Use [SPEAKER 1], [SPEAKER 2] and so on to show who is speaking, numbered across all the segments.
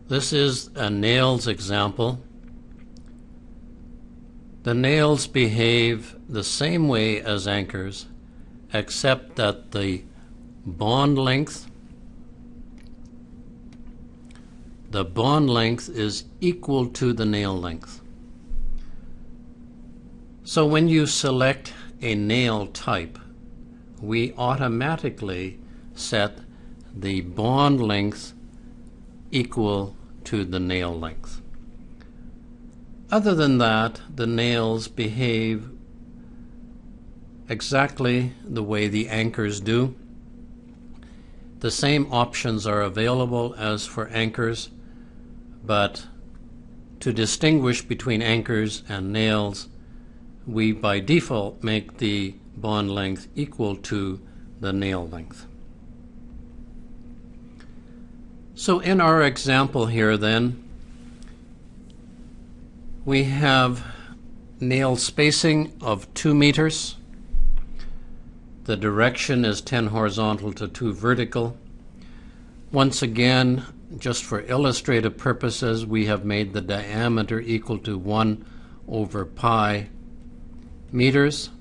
[SPEAKER 1] This is a nails example. The nails behave the same way as anchors, except that the bond length is equal to the nail length. So when you select a nail type, we automatically set the bond length equal to the nail length. Other than that, the nails behave exactly the way the anchors do. The same options are available as for anchors, but to distinguish between anchors and nails, we by default make the bond length equal to the nail length. So in our example here then, we have nail spacing of 2 meters. The direction is 10 horizontal to 2 vertical. Once again, just for illustrative purposes, we have made the diameter equal to 1 over pi meters.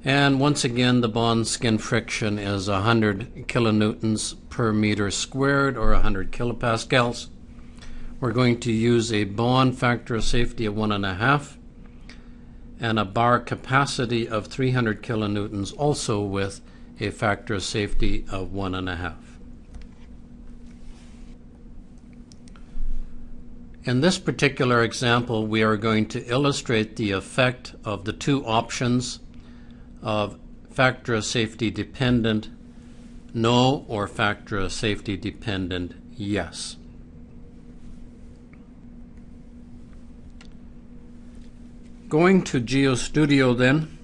[SPEAKER 1] And once again, the bond skin friction is 100 kilonewtons per meter squared, or 100 kilopascals. We're going to use a bond factor of safety of 1.5 and a bar capacity of 300 kilonewtons, also with a factor of safety of 1.5. In this particular example, we are going to illustrate the effect of the two options of factor of safety dependent no or factor of safety dependent yes. Going to GeoStudio then,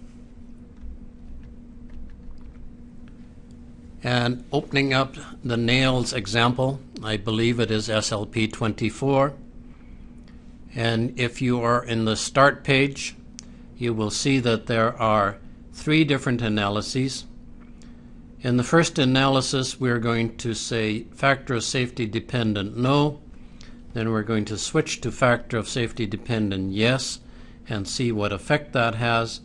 [SPEAKER 1] and opening up the nails example. I believe it is SLP 24. And if you are in the start page, you will see that there are 3 different analyses. In the first analysis, we're going to say factor of safety dependent no. Then we're going to switch to factor of safety dependent yes and see what effect that has.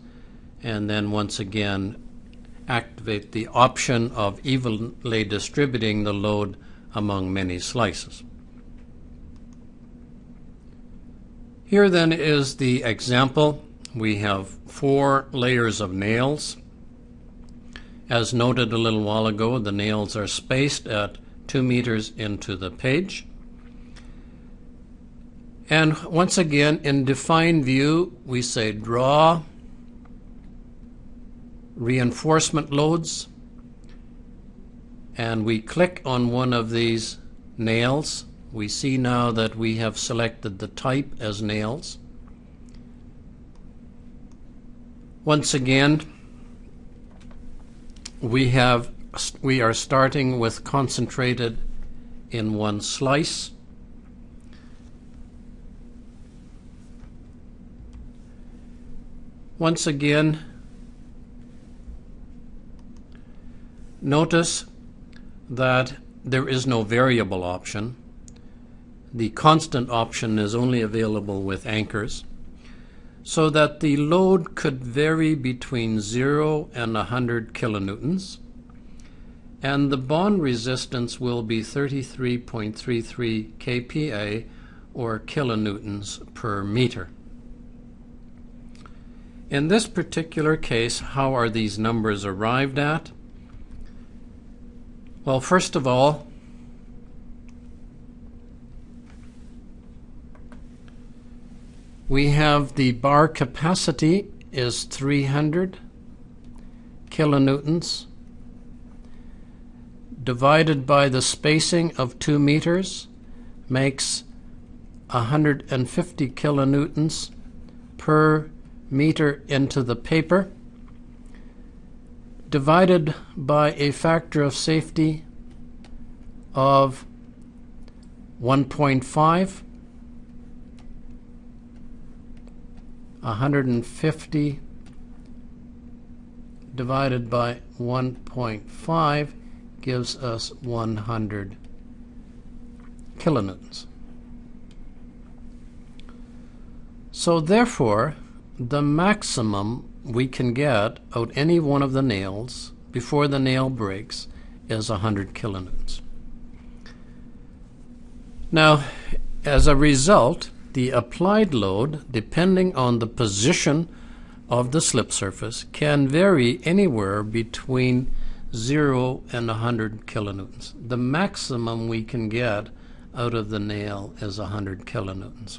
[SPEAKER 1] And then once again, activate the option of evenly distributing the load among many slices. Here then is the example. We have 4 layers of nails. As noted a little while ago, the nails are spaced at 2 meters into the page. And once again, in define view, we say draw reinforcement loads, and we click on one of these nails. We see now that we have selected the type as nails. Once again, we are starting with concentrated in one slice. Once again, notice that there is no variable option. The constant option is only available with anchors, so that the load could vary between 0 and 100 kilonewtons, and the bond resistance will be 33.33 kPa, or kilonewtons per meter. In this particular case, how are these numbers arrived at? Well, first of all, we have the bar capacity is 300 kilonewtons divided by the spacing of 2 meters makes 150 kilonewtons per meter into the paper, divided by a factor of safety of 1.5. 150 divided by 1.5 gives us 100 kilonewtons. So therefore, the maximum we can get out any one of the nails before the nail breaks is 100 kilonewtons. Now, as a result, the applied load, depending on the position of the slip surface, can vary anywhere between 0 and 100 kilonewtons. The maximum we can get out of the nail is 100 kilonewtons.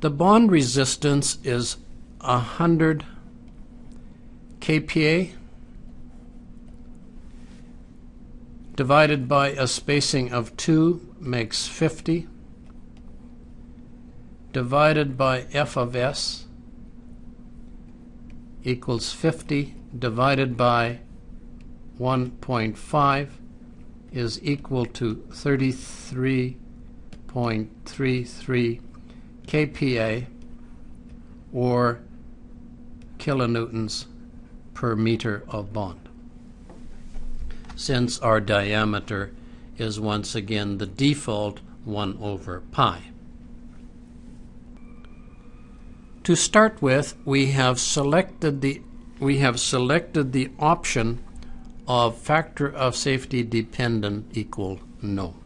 [SPEAKER 1] The bond resistance is 100 kPa divided by a spacing of 2 makes 50 divided by F of S equals 50 divided by 1.5 is equal to 33.33 kPa, or kilonewtons per meter of bond, since our diameter is once again the default 1 over pi. To start with, we have selected the option of factor of safety dependent equal no.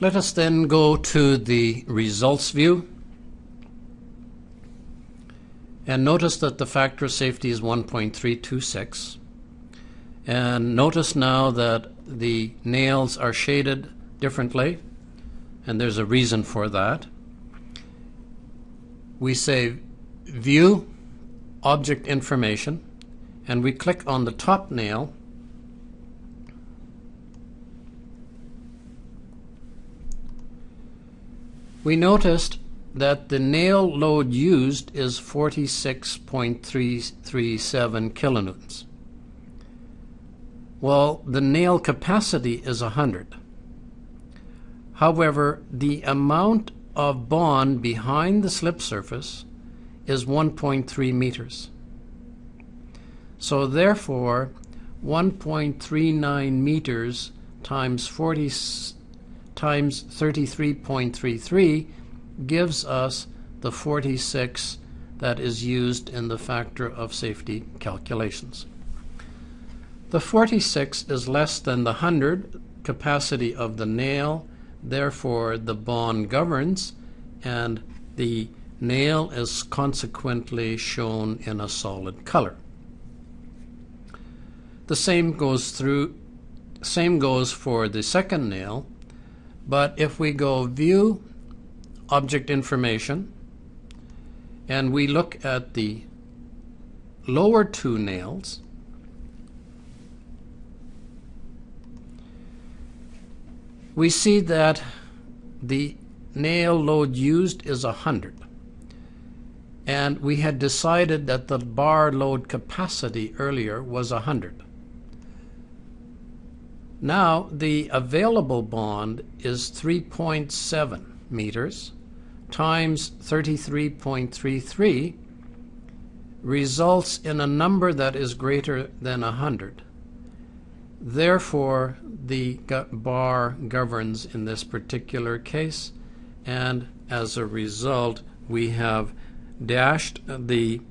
[SPEAKER 1] Let us then go to the results view and notice that the factor of safety is 1.326. And notice now that the nails are shaded differently, and there's a reason for that. We say View, Object Information, and we click on the top nail. We noticed that the nail load used is 46.337 kilonewtons. Well, the nail capacity is 100. However, the amount of bond behind the slip surface is 1.3 meters. So therefore, 1.39 meters times 33.33 gives us the 46 that is used in the factor of safety calculations. The 46 is less than the 100 capacity of the nail, therefore the bond governs, and the nail is consequently shown in a solid color. The same goes for the second nail, but if we go View, Object Information, and we look at the lower two nails, we see that the nail load used is 100. And we had decided that the bar load capacity earlier was 100. Now the available bond is 3.7 meters times 33.33 results in a number that is greater than 100. Therefore, the bar governs in this particular case, and as a result, we have dashed the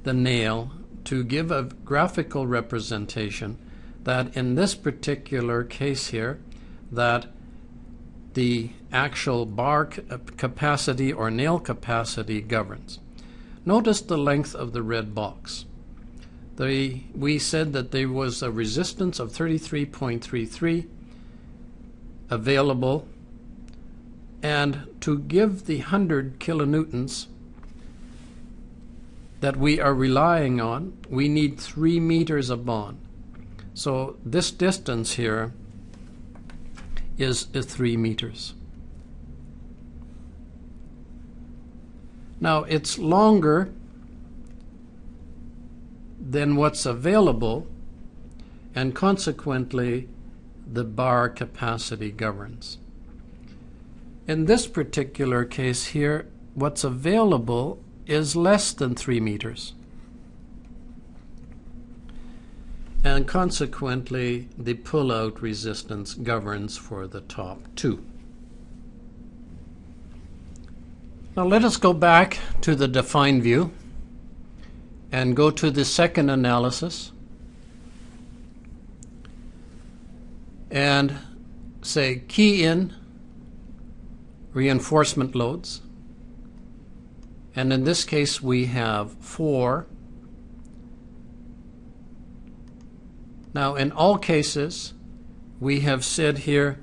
[SPEAKER 1] nail to give a graphical representation that in this particular case here, that the actual bar capacity or nail capacity governs. Notice the length of the red box. We said that there was a resistance of 33.33 available, and to give the 100 kilonewtons that we are relying on, we need 3 meters of bond. So this distance here is 3 meters. Now it's longer than what's available, and consequently the bar capacity governs. In this particular case here, what's available is less than 3 meters. and consequently the pull-out resistance governs for the top two. Now let us go back to the define view and go to the second analysis and say key in reinforcement loads, and in this case we have 4. Now in all cases we have said here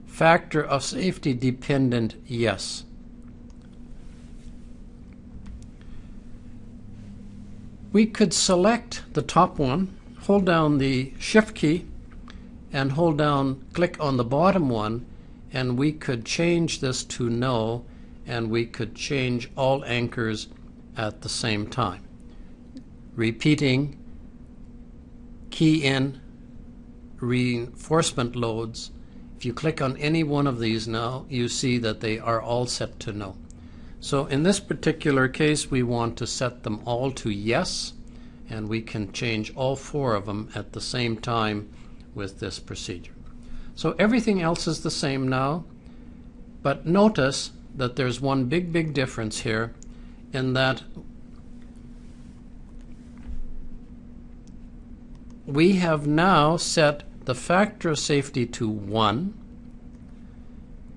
[SPEAKER 1] factor of safety dependent, yes. We could select the top one, hold down the shift key and click on the bottom one, and we could change this to no, and we could change all anchors at the same time. Repeating key in reinforcement loads. If you click on any one of these now, you see that they are all set to no. So in this particular case we want to set them all to yes, and we can change all 4 of them at the same time with this procedure. So everything else is the same now, but notice that there's one big difference here, in that we have now set the factor of safety to 1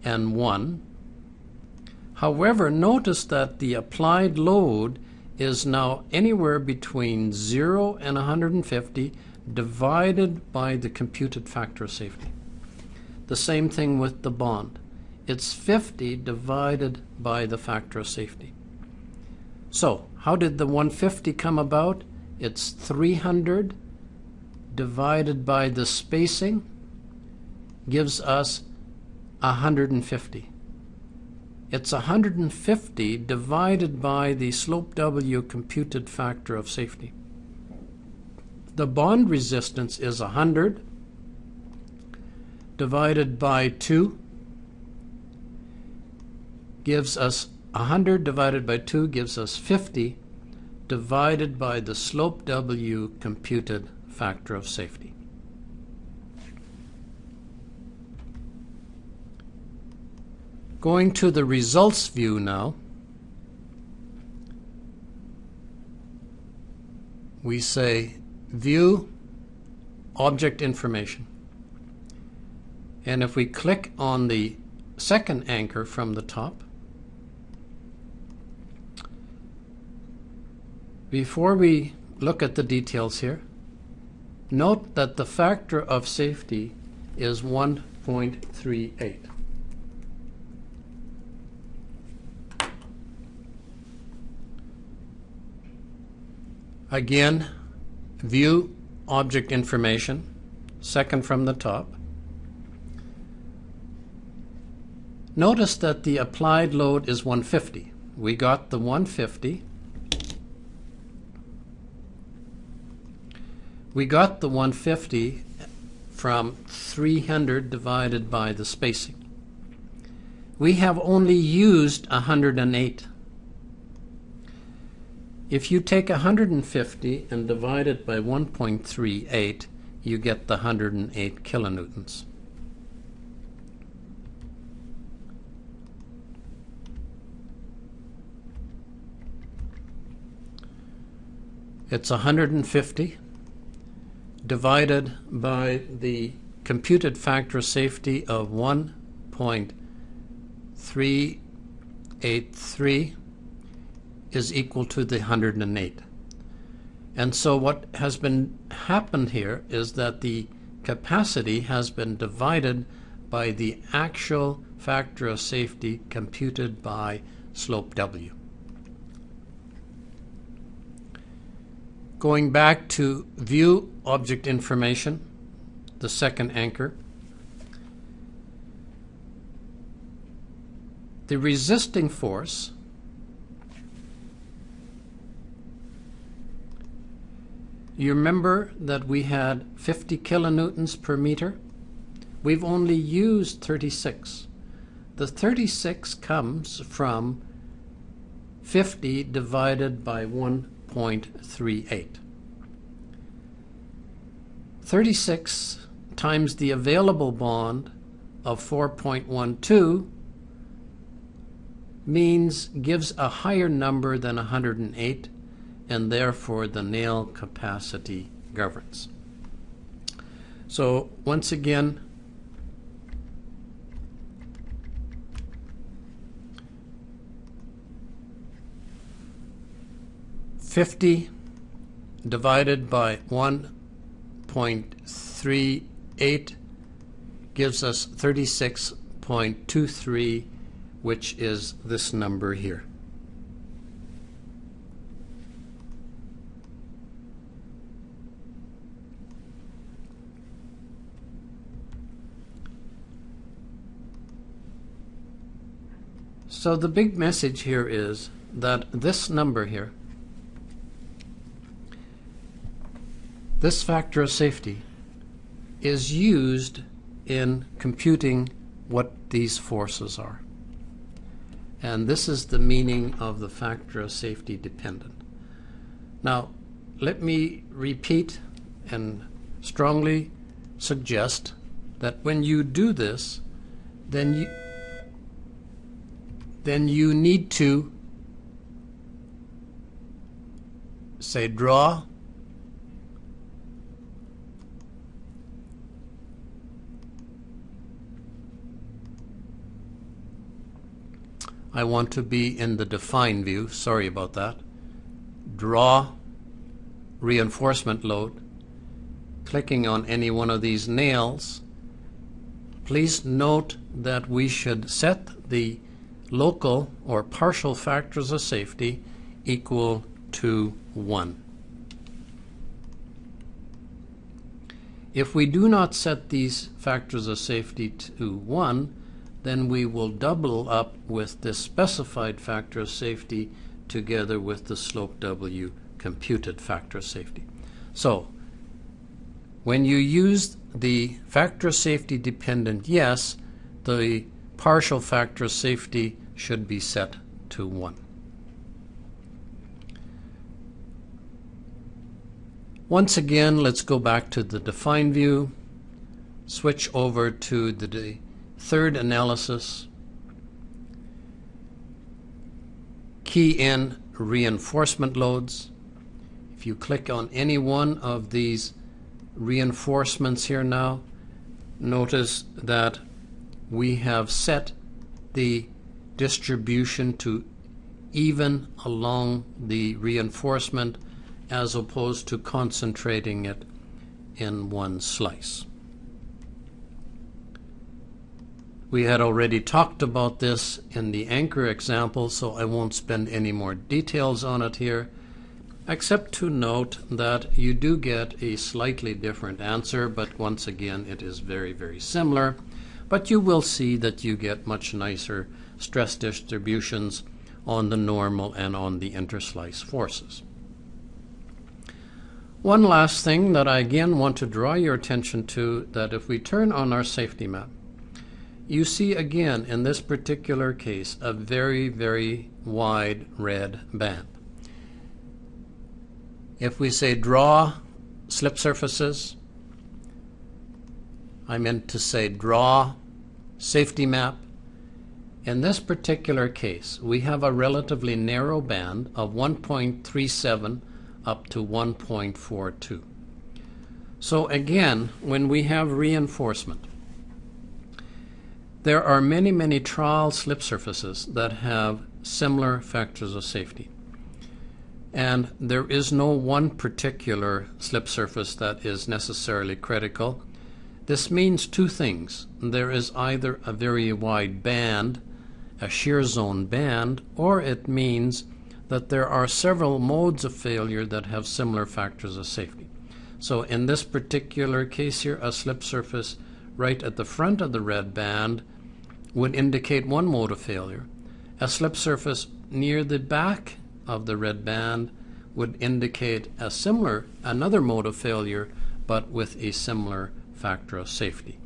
[SPEAKER 1] and 1. However, notice that the applied load is now anywhere between 0 and 150 divided by the computed factor of safety. The same thing with the bond. It's 50 divided by the factor of safety. So how did the 150 come about? It's 300 divided by the spacing gives us 150. It's 150 divided by the slope W computed factor of safety. The bond resistance is 100 divided by 2 gives us 100 divided by 2 gives us 50 divided by the slope W computed factor of safety. Going to the results view now, we say view object information, and if we click on the second anchor from the top, before we look at the details here, note that the factor of safety is 1.38. Again, view object information, second from the top. Notice that the applied load is 150. We got the 150. We got the 150 from 300 divided by the spacing. We have only used 108. If you take 150 and divide it by 1.38, you get the 108 kilonewtons. It's 150 divided by the computed factor of safety of 1.383 is equal to the 108. And so what has happened here is that the capacity has been divided by the actual factor of safety computed by slope W. Going back to view object information, the second anchor, the resisting force you remember that we had 50 kilonewtons per meter. We've only used 36. The 36 comes from 50 divided by 1.38. 36 times the available bond of 4.12 gives a higher number than 108, and therefore the nail capacity governs. So once again, $50 divided by 1.38 gives us 36.23, which is this number here. So the big message here is that this number here, this factor of safety, is used in computing what these forces are. And this is the meaning of the factor of safety dependent. Now, let me repeat and strongly suggest that when you do this, then you need to say draw I want to be in the define view, sorry about that. Draw reinforcement load, clicking on any one of these nails. Please note that we should set the local or partial factors of safety equal to 1. If we do not set these factors of safety to 1, then we will double up with this specified factor of safety together with the slope W computed factor of safety. So when you use the factor of safety dependent yes, the partial factor of safety should be set to 1. Once again, let's go back to the define view, switch over to the third analysis, key in reinforcement loads. If you click on any one of these reinforcements here now, notice that we have set the distribution to even along the reinforcement as opposed to concentrating it in one slice. We had already talked about this in the anchor example, so I won't spend any more details on it here, except to note that you do get a slightly different answer, but once again it is very, very similar. But you will see that you get much nicer stress distributions on the normal and on the interslice forces. One last thing that I again want to draw your attention to, that if we turn on our safety map, you see again in this particular case a very, very wide red band. If we say draw slip surfaces, I meant to say draw safety map. In this particular case, we have a relatively narrow band of 1.37 up to 1.42. So again, when we have reinforcement, there are many, many trial slip surfaces that have similar factors of safety. And there is no one particular slip surface that is necessarily critical. This means two things. There is either a very wide band, a shear zone band, or it means that there are several modes of failure that have similar factors of safety. So in this particular case here, a slip surface right at the front of the red band would indicate one mode of failure. A slip surface near the back of the red band would indicate another mode of failure, but with a similar factor of safety.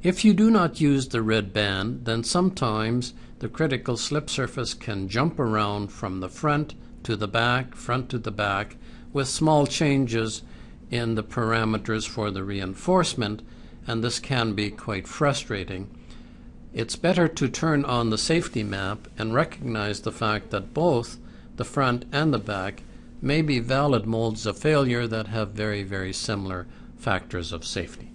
[SPEAKER 1] If you do not use the red band, then sometimes the critical slip surface can jump around from the front to the back, with small changes in the parameters for the reinforcement, and this can be quite frustrating. It's better to turn on the safety map and recognize the fact that both the front and the back may be valid modes of failure that have very, very similar factors of safety.